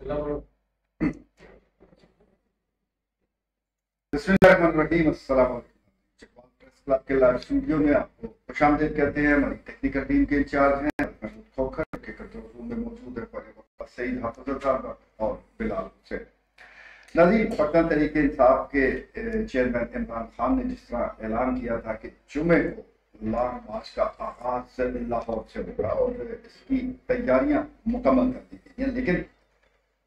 السلام علیکم۔ Chakwal press club کے لائیو اسٹوڈیو میں آپ کو خوش آمدید کہتے ہیں۔ ہماری ٹیکنیکل ٹیم کے انچارج ہیں محمود کھوکھر کے کنٹرول روم میں موجود ہے سعید حافظ صاحب اور بلال حسین۔ ناظرین، پاکستان تحریک انصاف کے چیئرمین عمران خان نے جس طرح اعلان کیا تھا کہ جمعے کو لانگ مارچ کا آغاز لاہور سے ہوگا اور اس کی تیاریاں مکمل کر دی گئی ہیں، لیکن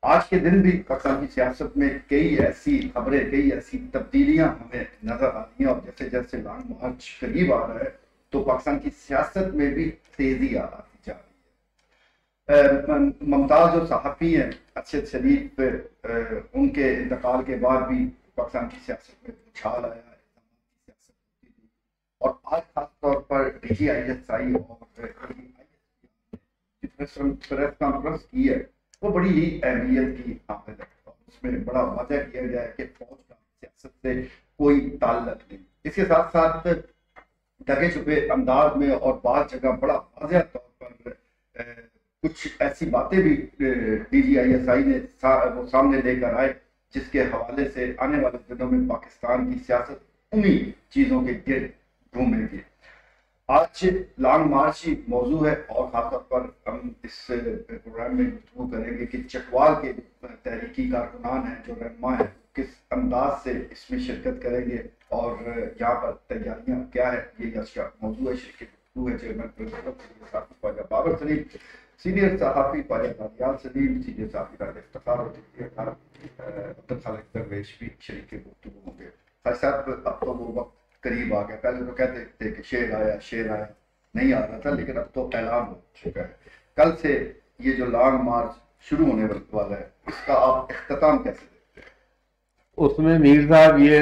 آج کے دن بھی پاکستان کی سیاست میں کئی ایسی خبریں، کئی ایسی تبدیلیاں ہمیں نظر آ رہی ہیں، اور جیسے جیسے لانگ مارچ قریب آ رہا ہے تو پاکستان کی سیاست میں بھی تیزی آتی جا رہی ہے۔ ممتاز جو صحافی ہیں ارشد شریف، ان کے انتقال کے بعد بھی پاکستان کی سیاست میں اچھال آیا ہے، اور آج خاص طور پر D G I S I اور پریس کانفرنس کی ہے وہ بڑی ہی اہمیت کی حامل ہے، اور اس میں بڑا واضح کیا گیا ہے کہ فوج کا سیاست سے کوئی تعلق نہیں۔ اس کے ساتھ ساتھ ڈھکے چھپے انداز میں اور بعض جگہ بڑا واضح طور پر کچھ ایسی باتیں بھی D G I S I نے وہ سامنے لے کر آئے جس کے حوالے سے آنے والے دنوں میں پاکستان کی سیاست انہی چیزوں کے گرد گھومے گی۔ آج لانگ مارچ ہی موضوع ہے، اور خاص طور پر ہم اس پروگرام میں گفتگو کریں گے کہ چکوال کے تحریکی کارکنان ہیں جو رہنما ہیں کس انداز سے اس میں شرکت کریں گے اور یہاں پر تیاریاں کیا ہے، یہ آج کا موضوع ہے۔ شرکت گفتگو ہے چیئرمین صحافی خواجہ بابر سلیم، سینئر صحافی خواجہ دانیال سلیم، سینئر صحافی راجہ افتخار اور عبد الخالق درویش بھی شریک گفتگو ہوں گے۔ خواجہ صاحب، اب تو وہ وقت قریب آ گیا، پہلے تو کہتے تھے کہ شیر آیا نہیں آ رہا تھا، لیکن اب تو اعلان ہو چکا ہے۔ کل سے یہ جو لانگ مارچ شروع ہونے والا ہے اس کا آپ اختتام کیسے دیکھتے ہیں؟ اس میں میر صاحب یہ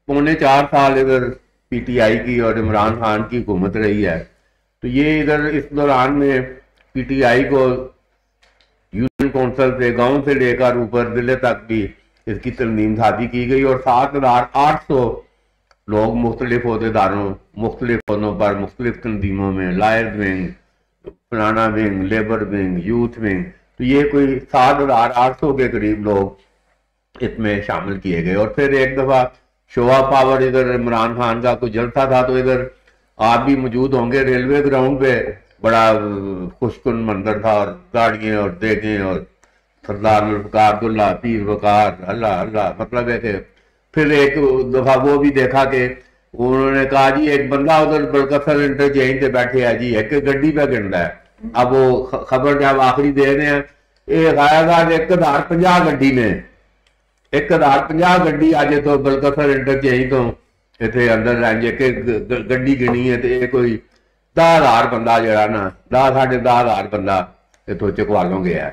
4.25 سال ادھر پی ٹی آئی کی اور عمران خان کی حکومت رہی ہے، تو یہ ادھر اس دوران میں پی ٹی آئی کو یونین کونسل سے گاؤں سے لے کر اوپر ضلع تک بھی اس کی ترمیم سازی کی گئی، اور 7,800 لوگ مختلف عہدیداروں، مختلف عہدوں پر، مختلف تنظیموں میں، لائرز ونگ، فلانا wing, labour wing, youth wing, تو یہ کوئی 7,800 کے قریب لوگ اس میں شامل کیے گئے۔ اور پھر ایک دفعہ شو آف پاور ادھر عمران خان کا کوئی جلسہ تھا، تو ادھر آپ بھی موجود ہوں گے، ریلوے گراؤنڈ پہ بڑا خوشکن منظر تھا، اور گاڑیاں اور دیگیں اور سردار ذوالفقار عبداللہ، پیر وقار، اللہ اللہ، مطلب ہے کہ پھر ایک دفعہ وہ بھی دیکھا کہ انہوں نے کہا جی ایک بندہ ادھر بلکسر انٹرچینج سے بیٹھے ہے جی، ایک گڈی پہ گنڈا ہے۔ اب وہ خبر جب آخری دے رہے ہیں، ایک آیا تھا 1,050 گڈی نے، 1,050 گڈی آجے تو بلکسر انٹرچینج تو اتنے اندر رہنجے کہ گڈی گنی ہے، تو یہ کوئی 10,000 بندہ جڑا نا، 10,000 بندہ اتوں چکوالوں گیا ہے۔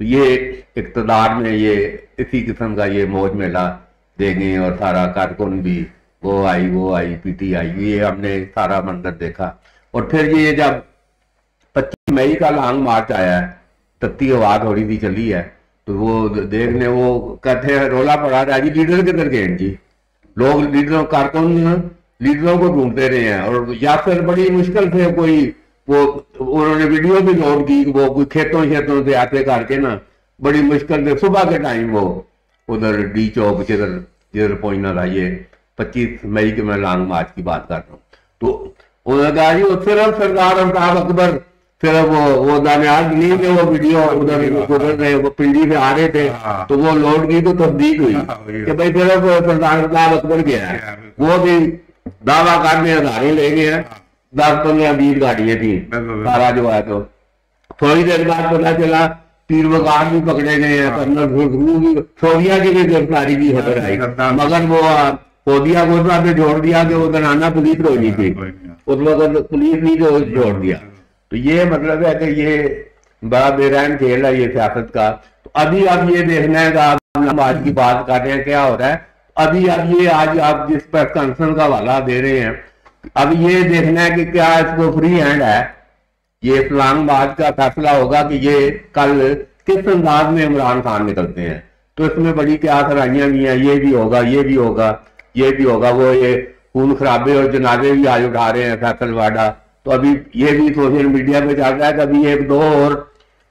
تو یہ اقتدار میں یہ اسی قسم کا یہ موج میلہ دے گئے، اور سارا کارکن بھی وہ آئی پی ٹی آئی، یہ ہم نے سارا منظر دیکھا۔ اور پھر یہ جب 25 مئی کا لانگ مارچ آیا ہے، تتی ہوا تھوڑی سی چلی ہے، تو وہ دیکھنے وہ کہتے ہیں رولا پڑا رہا جی لیڈر کدھر گئے جی، لوگ لیڈروں کارکن لیڈروں کو ڈھونڈتے رہے ہیں، اور یا پھر بڑی مشکل سے کوئی وہ انہوں نے ویڈیو بھی لوڈ کی، وہ کوئی کھیتوں سے آتے کر کے نا بڑی مشکل سے صبح کے ٹائم وہ ادھر ڈی چوک جدھر پہنچنا تھا۔ یہ 25 مئی کے میں لانگ مارچ کی بات کر رہا ہوں، تو انہوں نے کہا جی وہ صرف سردار الطاف اکبر، صرف وہ دانیال نہیں کہ وہ ویڈیو ادھر گزر رہے، وہ پنڈی سے آ رہے تھے، تو وہ لوڈ کی تو تصدیق ہوئی کہ بھائی صرف سردار الطاف اکبر گیا ہے، وہ بھی دعویٰ کرنے ہزاروں لے گئے ہیں، 10-15-20 گاڑیاں تھیں سارا جو ہے۔ تو تھوڑی دیر بعد پتا چلا پیر وقار بھی پکڑے گئے ہیں، فوجیا کی بھی گرفتاری کی خبر آئی، مگر وہ فوجیا کو پہ چھوڑ دیا کہ وہ زنانہ پولیس کوئی نہیں تھی اس وقت، پولیس نہیں تو چھوڑ دیا۔ تو یہ مطلب ہے کہ یہ بڑا بے رحم کھیل ہے یہ سیاست کا۔ تو ابھی اب یہ دیکھنا ہے کہ آپ آج کی بات کر رہے ہیں کیا ہو رہا ہے، ابھی اب یہ آج آپ جس پر کنسرن کا حوالہ دے رہے ہیں، اب یہ دیکھنا ہے کہ کیا اس کو فری ہینڈ ہے، یہ لانگ مارچ کا فیصلہ ہوگا کہ یہ کل کس انداز میں عمران خان نکلتے ہیں۔ تو اس میں بڑی کیا سرائیاں بھی ہیں، یہ بھی ہوگا، یہ بھی ہوگا، یہ بھی ہوگا، وہ یہ خون خرابے اور جنازے بھی آج اٹھا رہے ہیں فیصل واڈا، تو ابھی یہ بھی سوشل میڈیا پہ چل رہا ہے کہ ابھی 1-2 اور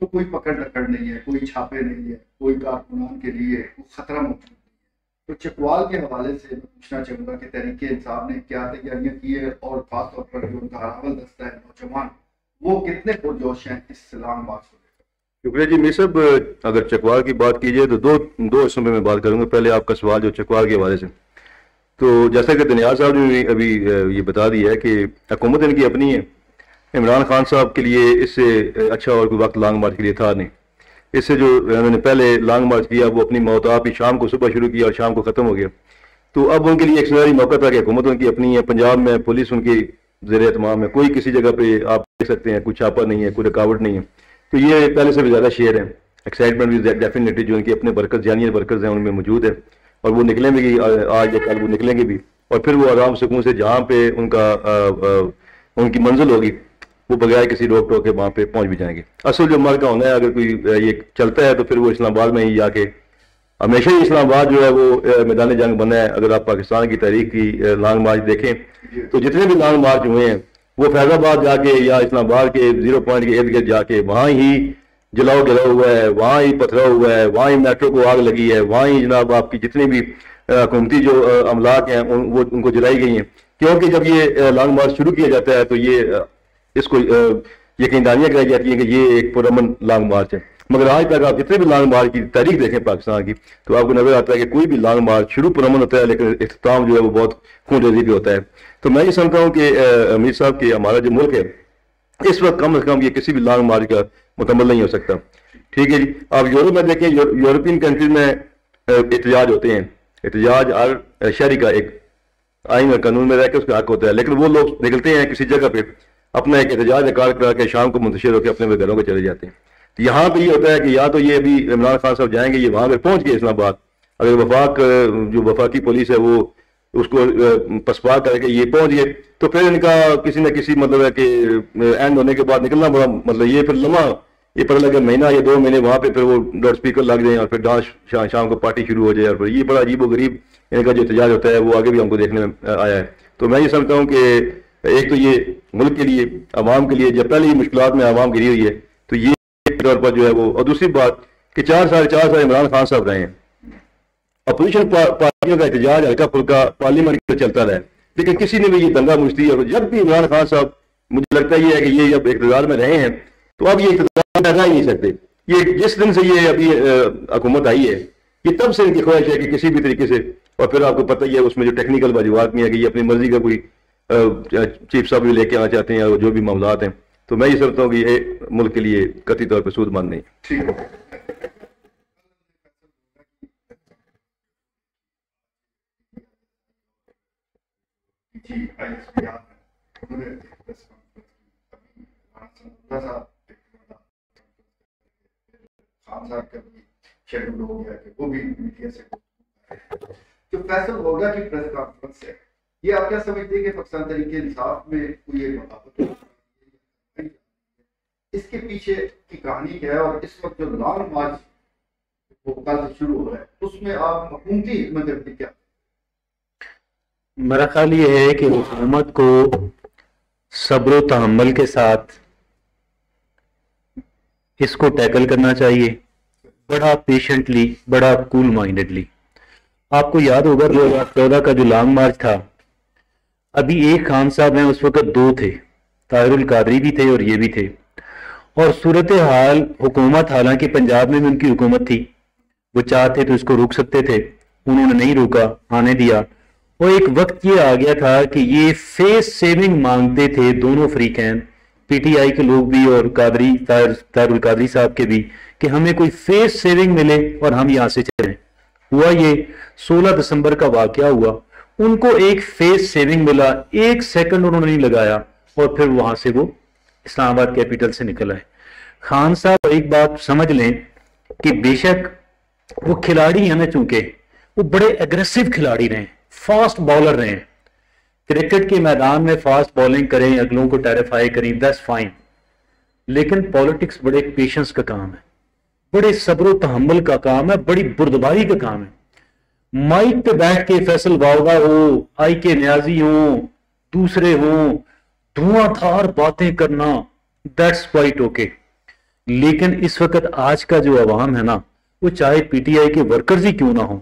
تو کوئی پکڑ دکڑ نہیں ہے, کوئی چھاپے نہیں ہے, کوئی کارکنان کے لیے کوئی خطرہ موجود نہیں ہے. تو چکوال کے حوالے سے میں پوچھنا چاہوں گا کہ تحریک انصاف نے کیا تیاریاں کی ہے, اور خاص طور پر جو ان کا ہراول دستہ ہے نوجوان, وہ کتنے پرجوش ہیں اس لانگ مارچ کو لے کر؟ شکریہ جی. میر صاحب, اگر چکوال کی بات کی جائے تو دو حصوں میں بات کروں گا. پہلے آپ کا سوال جو چکوال کے حوالے سے, تو جیسا کہ دنیال صاحب نے ابھی یہ بتا دیا ہے کہ حکومت ان کی اپنی ہے. عمران خان صاحب کے لیے اس سے اچھا اور کوئی وقت لانگ مارچ کے لیے تھا نہیں. اس سے جو انہوں نے پہلے لانگ مارچ کیا وہ اپنی موت آپ ہی شام کو صبح شروع کیا اور شام کو ختم ہو گیا. تو اب ان کے لیے ایک سنہری موقع تھا کہ حکومت ان کی اپنی ہے. پنجاب میں پولیس ان کی زیر اہتمام ہے, کوئی کسی جگہ پہ آپ دیکھ سکتے ہیں کوئی چھاپا نہیں ہے, کوئی رکاوٹ نہیں ہے. تو یہ پہلے سے بھی زیادہ شیئر ہے. ایکسائٹمنٹ بھی ڈیفینیٹلی جو ان کے اپنے ورکرز جانیئر ورکرز ہیں ان میں موجود ہے, اور وہ نکلیں بھی آج یا کل وہ نکلیں گے بھی, اور پھر وہ آرام سکون سے جہاں پہ ان کی منزل ہوگی وہ بغیر کسی روک ٹوک کے وہاں پہ پہنچ بھی جائیں گے. اصل جو مرکہ ہونا ہے اگر کوئی یہ چلتا ہے تو پھر وہ اسلام آباد میں ہی جا کے, ہمیشہ ہی اسلام آباد جو ہے وہ میدان جنگ بنا ہے. اگر آپ پاکستان کی تاریخ کی لانگ مارچ دیکھیں تو جتنے بھی لانگ مارچ ہوئے ہیں وہ فیض آباد جا کے یا اسلام آباد کے 0 پوائنٹ کے ارد گرد جا کے وہاں ہی جلاؤ گرا ہوا ہے, وہاں ہی پتھرا ہوا ہے, وہاں ہی میٹرو کو آگ لگی ہے, وہاں ہی جناب آپ کی جتنی بھی حکومتی جو املاک ہیں وہ ان کو جلائی گئی ہیں. کیونکہ جب یہ لانگ مارچ شروع کیا جاتا ہے تو یہ اس کو یقیندانیاں کرائی جاتی ہیں کہ یہ ایک پرامن لانگ مارچ ہے. مگر آج تک آپ جتنے بھی لانگ مارچ کی تاریخ دیکھیں پاکستان کی تو آپ کو نظر آتا ہے کہ کوئی بھی لانگ مارچ شروع پرامن ہوتا ہے لیکن اختتام جو ہے وہ بہت خون ریزی بھی ہوتا ہے. تو میں یہ سمجھتا ہوں کہ امیر صاحب کہ ہمارا جو ملک ہے اس وقت کم از کم یہ کسی بھی لانگ مارچ کا مکمل نہیں ہو سکتا. ٹھیک ہے جی. آپ یورپ میں دیکھیں, یورپین کنٹریز میں احتجاج ہوتے ہیں. احتجاج ہر شہری کا ایک آئین اور قانون میں رہ کے اس کا حق ہوتا ہے, لیکن وہ لوگ نکلتے ہیں کسی جگہ پہ اپنا ایک احتجاج ریکارڈ کرا کے شام کو منتشر ہو کے اپنے گھروں کو چلے جاتے ہیں. تو یہاں پہ یہ ہوتا ہے کہ یا تو یہ ابھی عمران خان صاحب جائیں گے, یہ وہاں پہ پہنچ گئے اسلام آباد, اگر وفاق جو وفاقی پولیس ہے وہ اس کو پسپا کر کے یہ پہنچ گئے تو پھر ان کا کسی نہ کسی مطلب ہے کہ اینڈ ہونے کے بعد نکلنا بڑا مطلب یہ پھر لمحہ یہ پتہ لگے مہینہ یا 2 مہینے وہاں پہ پھر وہ لاؤڈ اسپیکر لگ جائیں اور پھر ڈانس شام کو پارٹی شروع ہو جائے, اور پھر یہ بڑا عجیب و غریب ان کا جو احتجاج ہوتا ہے وہ آگے بھی ہم کو دیکھنے میں آیا ہے. تو میں یہ سمجھتا ہوں کہ ایک تو یہ ملک کے لیے عوام کے لیے جب پہلے یہ مشکلات میں عوام گری ہوئی ہے تو یہ طور پر جو ہے وہ, اور دوسری بات کہ 4 سال عمران خان صاحب رہے ہیں, اپوزیشن پارٹیوں کا احتجاج ہلکا پھلکا پارلیمنٹ میں چلتا رہا, لیکن کسی نے بھی یہ دنگا مشتی, اور جب بھی عمران خان صاحب مجھے لگتا یہ ہے کہ یہ جب اقتدار میں رہے ہیں تو اب یہ اقتدار میں رہ ہی نہیں سکتے. یہ جس دن سے یہ ابھی حکومت آئی ہے یہ تب سے ان کی خواہش ہے کہ کسی بھی طریقے سے, اور پھر آپ کو پتہ ہی ہے اس میں جو ٹیکنیکل واجبات میں ہے کہ یہ اپنی مرضی کا کوئی چیف صاحب بھی لے کے آنا چاہتے ہیں اور جو بھی معاملات ہیں. تو میں یہ سمجھتا ہوں کہ یہ ملک کے لیے قطعی طور پہ سود مند نہیں. شیڈول ہو گیا کہ وہ بھی میڈیا سے جو فیصل ہوگا کی پریس کانفرنس ہے, یہ آپ کیا سمجھتے ہیں کہ پاکستان تحریک انصاف میں کوئی ایک بغاوت اس کے پیچھے کی کہانی کیا ہے, اور اس وقت جو لانگ مارچ وہ کل سے شروع ہو رہا ہے اس میں آپ حکومتی حکمت عملی کیا؟ میرا خیال یہ ہے کہ حکومت کو صبر و تحمل کے ساتھ اس کو ٹیکل کرنا چاہیے, بڑا پیشنٹلی, بڑا کول مائنڈڈلی. آپ کو یاد ہوگا 2014 کا جو لانگ مارچ تھا, ابھی ایک خان صاحب ہیں, اس وقت 2 تھے, طاہر القادری بھی تھے اور یہ بھی تھے, اور صورتحال حکومت, حالانکہ پنجاب میں بھی ان کی حکومت تھی, وہ چاہتے تو اس کو روک سکتے تھے, انہوں نے نہیں روکا, آنے دیا. اور ایک وقت یہ آ گیا تھا کہ یہ فیس سیونگ مانگتے تھے دونوں فریقین, پی ٹی آئی کے لوگ بھی اور قادری طاہر القادری صاحب کے بھی, کہ ہمیں کوئی فیس سیونگ ملے اور ہم یہاں سے چلیں. ہوا یہ 16 دسمبر کا واقعہ ہوا, ان کو ایک فیس سیونگ ملا, 1 سیکنڈ انہوں نے نہیں لگایا اور پھر وہاں سے وہ اسلام آباد کیپیٹل سے نکل آئے. خان صاحب ایک بات سمجھ لیں کہ بے شک وہ کھلاڑی ہیں نا, چونکہ وہ بڑے ایگریسو کھلاڑی رہے ہیں, فاسٹ بالر رہے ہیں. کرکٹ کے میدان میں فاسٹ بالنگ کریں, اگلوں کو ٹیریفائی کریں, دیٹس فائن, لیکن پالیٹکس بڑے پیشنس کا کام ہے, بڑے صبر و تحمل کا کام ہے, بڑی بردباری کا کام ہے. مائک پہ بیٹھ کے فیصل باوگا ہو, آئی کے نیازی ہوں, دوسرے ہوں, دھواں دھار باتیں کرنا, دیٹس کوائٹ اوکے. لیکن اس وقت آج کا جو عوام ہے نا، وہ چاہے پی ٹی آئی کے ورکرز ہی کیوں نہ ہوں،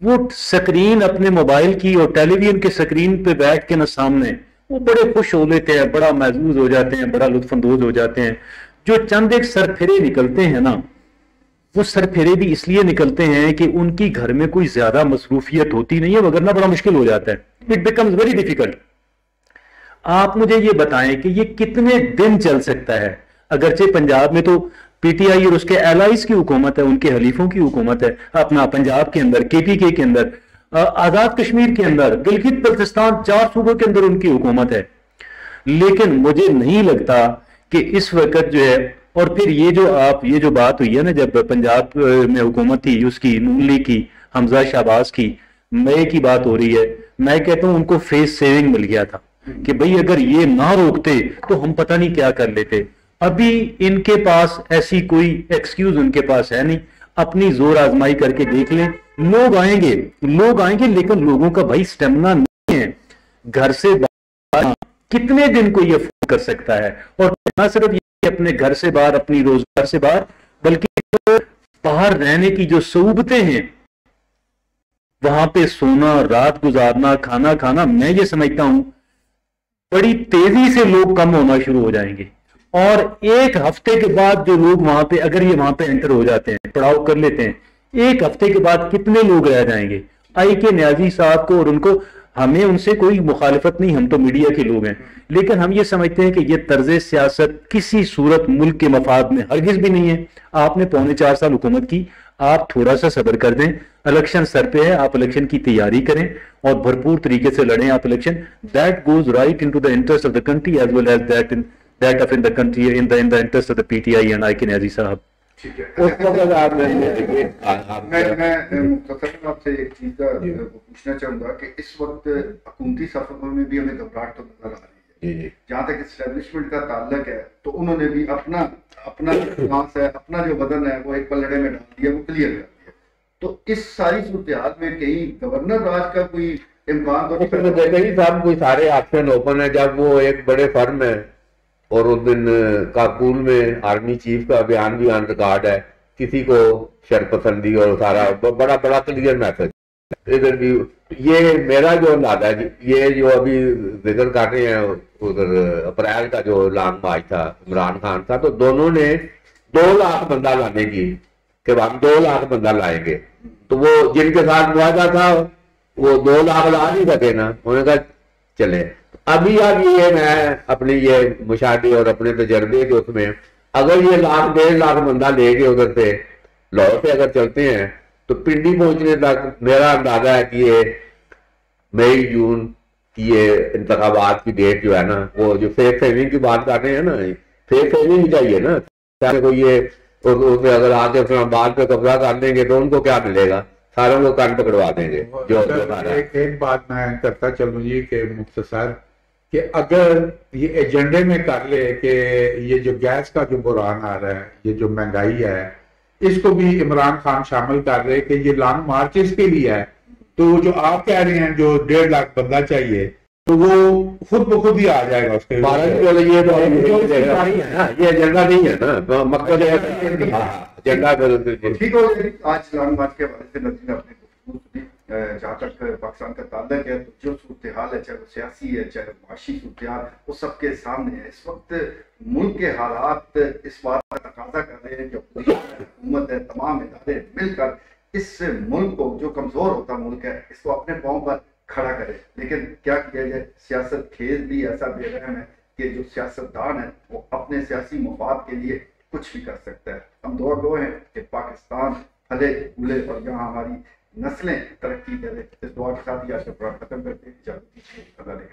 وہ سکرین اپنے موبائل کی اور ٹیلی ویژن کے سکرین پہ بیٹھ کے نا سامنے وہ بڑے خوش ہو لیتے ہیں، بڑا محظوظ ہو جاتے ہیں، بڑا لطف اندوز ہو جاتے ہیں. جو چند ایک سر پھرے نکلتے ہیں نا، وہ سر پھیرے بھی اس لیے نکلتے ہیں کہ ان کی گھر میں کوئی زیادہ مصروفیت ہوتی نہیں ہے، وگرنہ بڑا مشکل ہو جاتا ہے. It becomes very difficult. آپ مجھے یہ بتائیں کہ یہ کتنے دن چل سکتا ہے؟ اگرچہ پنجاب میں تو پی ٹی آئی اور اس کے ایلائز کی حکومت ہے، ان کے حلیفوں کی حکومت ہے، اپنا پنجاب کے اندر کے پی کے اندر، آزاد کشمیر کے اندر، گلگت بلتستان، 4 صوبوں کے اندر ان کی حکومت ہے. لیکن مجھے نہیں لگتا کہ اس وقت جو ہے، اور پھر یہ جو بات ہوئی ہے نا، جب پنجاب میں حکومت تھی اس کی نون لیگ کی، حمزہ شہباز کی، مئی کی بات ہو رہی ہے، میں کہتا ہوں ان کو فیس سیونگ مل گیا تھا کہ بھئی اگر یہ نہ روکتے تو ہم پتہ نہیں کیا کر لیتے. ابھی ان کے پاس ایسی کوئی ایکسکیوز ان کے پاس ہے نہیں. اپنی زور آزمائی کر کے دیکھ لیں. لوگ آئیں گے لیکن لوگوں کا بھائی سٹیمنا نہیں ہے. گھر سے باہر کتنے دن کو یہ افورڈ کر سکتا ہے؟ اور نہ صرف یہ اپنے گھر سے باہر، اپنی روزگار سے باہر، بلکہ باہر رہنے کی جو صعوبتیں ہیں، وہاں پہ سونا، رات گزارنا، کھانا کھانا، میں یہ سمجھتا ہوں بڑی تیزی سے لوگ کم ہونا شروع ہو جائیں گے. اور ایک ہفتے کے بعد جو لوگ وہاں پہ، اگر یہ وہاں پہ انٹر ہو جاتے ہیں، پڑاؤ کر لیتے ہیں، ایک ہفتے کے بعد کتنے لوگ رہ جائیں گے؟ آئی کے نیازی صاحب کو اور ان کو، ہمیں ان سے کوئی مخالفت نہیں، ہم تو میڈیا کے لوگ ہیں، لیکن ہم یہ سمجھتے ہیں کہ یہ طرز سیاست کسی صورت ملک کے مفاد میں ہرگز بھی نہیں ہے. آپ نے 4.25 سال حکومت کی، آپ تھوڑا سا صبر کر دیں. الیکشن سر پہ ہے، آپ الیکشن کی تیاری کریں اور بھرپور طریقے سے لڑیں آپ election. That goes right into the interest of the country as well as that of in the country in the interest of the P T I and I K Niazi صاحب. ٹھیک ہے. اس وقت آپ نے میں مختصر آپ سے ایک چیز کا پوچھنا چاہوں گا کہ اس وقت حکومتی صفوں میں بھی ہمیں گھبراہٹ تو نظر آ رہی ہے. جہاں تک اسٹیبلشمنٹ کا تعلق ہے تو انہوں نے بھی اپنا سانس ہے، اپنا جو وزن ہے وہ ایک پلڑے میں ڈال دیا، وہ کلیئر کر دیا. تو اس ساری صورتحال میں کہیں گورنر راج کا کوئی امکان تو نہیں؟ دیکھیں جی صاحب، کوئی سارے آپشن اوپن ہے. جب وہ ایک بڑے فرم ہے اور اس دن کابل میں آرمی چیف کا بیان بھی آن ریکارڈ ہے، کسی کو شرپسندی اور سارا بڑا بڑا کلیئر میسج. ادھر بھی یہ میرا جو اندازہ ہے، یہ جو ابھی ذکر کر رہے ہیں ادھر اپریل کا جو لانگ مارچ تھا عمران خان تھا، تو دونوں نے 2 لاکھ بندہ لانے کی کہ ہم 2 لاکھ بندہ لائیں گے. تو وہ جن کے ساتھ معاہدہ تھا وہ 2 لاکھ لا نہیں سکے نا، انہوں نے کہا چلے. ابھی یہ میں اپنی یہ مشاہدے اور اپنے تجربے کے اس میں، اگر یہ 1.5 لاکھ بندہ لے کے ادھر سے لاہور سے اگر چلتے ہیں تو پنڈی پہنچنے تک میرا اندازہ ہے کہ یہ مئی جون کی یہ انتخابات کی ڈیٹ جو ہے نا، وہ جو فیک سیونگ کی بات کر رہے ہیں نا، فیک سیونگ چاہیے نا. کوئی یہ اگر آج اسلام آباد پہ قبضہ کر دیں گے تو ان کو کیا ملے گا؟ ساروں کو کان پکڑوا دیں گے. جو ایک بات میں کرتا چلوں جی کہ مختصر، کہ اگر یہ ایجنڈے میں کر لے کہ یہ جو گیس کا جو بحران آ رہا ہے، یہ جو مہنگائی ہے، اس کو بھی عمران خان شامل کر رہے کہ یہ لانگ مارچ اس کے لیے ہے، تو جو آپ کہہ رہے ہیں جو 1.5 لاکھ بندہ چاہیے تو وہ خود بخود ہی آ جائے گا اس کے. یہ ایجنڈا نہیں ہے نا، مقصد ایجنڈا. ٹھیک ہو گیا. آج لانگ مارچ کے حوالے سے نظیر اپنے گفتگو سنی. جہاں تک پاکستان کا تعلق ہے تو جو صورتحال ہے، چاہے وہ سیاسی ہے چاہے معاشی صورتحال، وہ سب کے سامنے ہے. اس وقت ملک کے حالات اس بات کا تقاضا کر رہے ہیں کہ حکومت ہے، تمام ادارے مل کر اس ملک کو، جو کمزور ہوتا ملک ہے، اس کو اپنے پاؤں پر کھڑا کرے. لیکن کیا کیا جائے؟ سیاست خیز بھی ایسا بے رحم ہے کہ جو سیاستدان ہے وہ اپنے سیاسی مفاد کے لیے کچھ بھی کر سکتا ہے. ہم دعا گو ہیں کہ پاکستان پھلے پھولے اور یہاں ہماری نسلیں ترقی کرے. اس دعا کے ساتھ ہی آج کا پروگرام ختم کرتے ہیں. اللہ نے